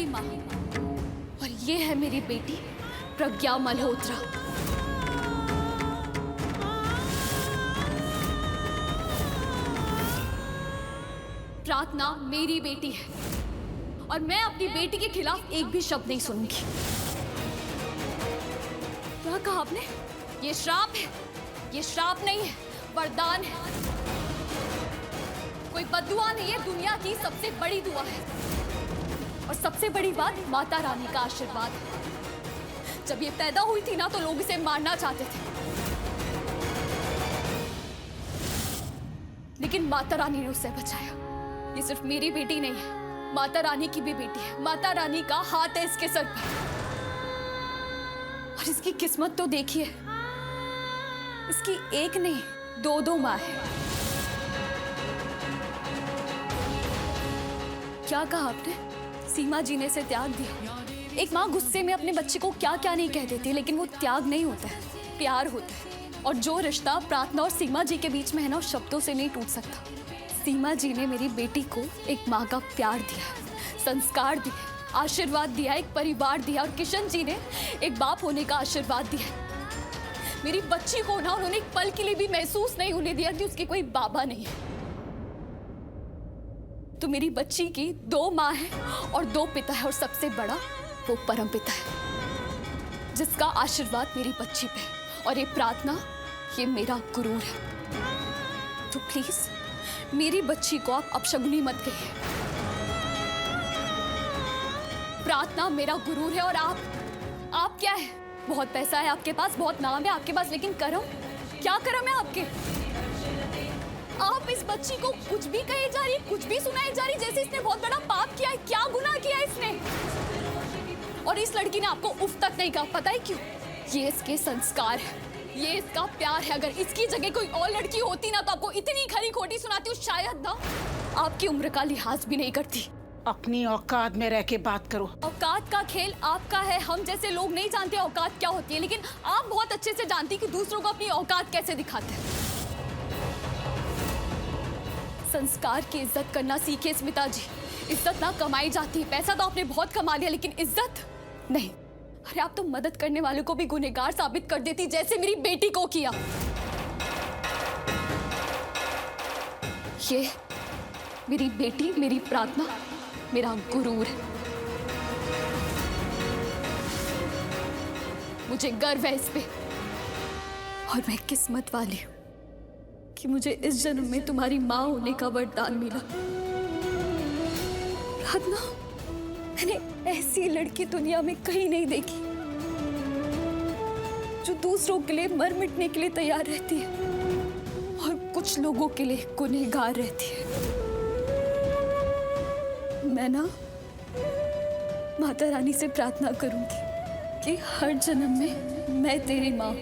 की माँ और ये है मेरी बेटी प्रज्ञा मल्होत्रा। प्रार्थना मेरी बेटी है और मैं अपनी बेटी के खिलाफ एक भी शब्द नहीं सुनूंगी। क्या कहा आपने? ये श्राप है। ये श्राप नहीं है, वरदान है। कोई बद्दुआ नहीं है, दुनिया की सबसे बड़ी दुआ है। और सबसे बड़ी बात, माता रानी का आशीर्वाद है। जब ये पैदा हुई थी ना तो लोग इसे मारना चाहते थे, लेकिन माता रानी ने उसे बचाया। ये सिर्फ मेरी बेटी नहीं है, माता रानी की भी बेटी है। माता रानी का हाथ है इसके सर पर। और इसकी किस्मत तो देखिए, इसकी एक नहीं दो माँ है। क्या कहा आपने? सीमा जी ने इसे त्याग दिया। एक माँ गुस्से में अपने बच्चे को क्या क्या नहीं कह देती, लेकिन वो त्याग नहीं होता है, प्यार होता है। और जो रिश्ता प्रार्थना और सीमा जी के बीच में है ना, वो शब्दों से नहीं टूट सकता। सीमा जी ने मेरी बेटी को एक माँ का प्यार दिया, संस्कार दिए, आशीर्वाद दिया, एक परिवार दिया। और किशन जी ने एक बाप होने का आशीर्वाद दिया। मेरी बच्ची को ना उन्होंने एक पल के लिए भी महसूस नहीं होने दिया कि उसकी कोई बाबा नहीं है। तो मेरी बच्ची की 2 माँ है और 2 पिता है, और सबसे बड़ा वो परम पिता है जिसका आशीर्वाद मेरी बच्ची पे है। और ये प्रार्थना, ये मेरा गुरूर है। तो प्लीज मेरी बच्ची को आप अपशगुनी मत कहिए। प्रार्थना मेरा गुरूर है। और आप क्या है? बहुत पैसा है आपके पास, बहुत नाम है आपके पास, लेकिन कर्म, क्या कर्म है आपके? आप इस बच्ची को कुछ भी कही जा रही, कुछ भी सुनाई जा रही, जैसे इसने बहुत बड़ा पाप किया है। क्या गुनाह किया है इसने? और इस लड़की ने आपको उफ तक नहीं कहा, पता है क्यों? ये इसके संस्कार है, ये इसका प्यार है। अगर इसकी जगह कोई और लड़की होती ना तो आपको इतनी खरी खोटी सुनाती, शायद ना आपकी उम्र का लिहाज भी नहीं करती। अपनी औकात में रह के बात करो। औकात का खेल आपका है। हम जैसे लोग नहीं जानते औकात क्या होती है, लेकिन आप बहुत अच्छे से जानती कि दूसरों को अपनी औकात कैसे दिखाते हैं। संस्कार की इज्जत करना सीखे स्मिता जी। इज्जत ना कमाई जाती, पैसा तो आपने बहुत कमा लिया, लेकिन इज्जत नहीं। अरे आप तो मदद करने वालों को भी गुनहगार साबित कर देती, जैसे मेरी बेटी को किया। ये मेरी बेटी, मेरी प्रार्थना, मेरा गुरूर है। मुझे गर्व है इस पे। और मैं किस्मत वाली हूं कि मुझे इस जन्म में तुम्हारी माँ होने का वरदान मिला। प्रार्थना, मैंने ऐसी लड़की दुनिया में कहीं नहीं देखी जो दूसरों के लिए मर मिटने के लिए तैयार रहती है और कुछ लोगों के लिए गुनहगार रहती है। मैं ना माता रानी से प्रार्थना करूंगी कि हर जन्म में मैं तेरी माँ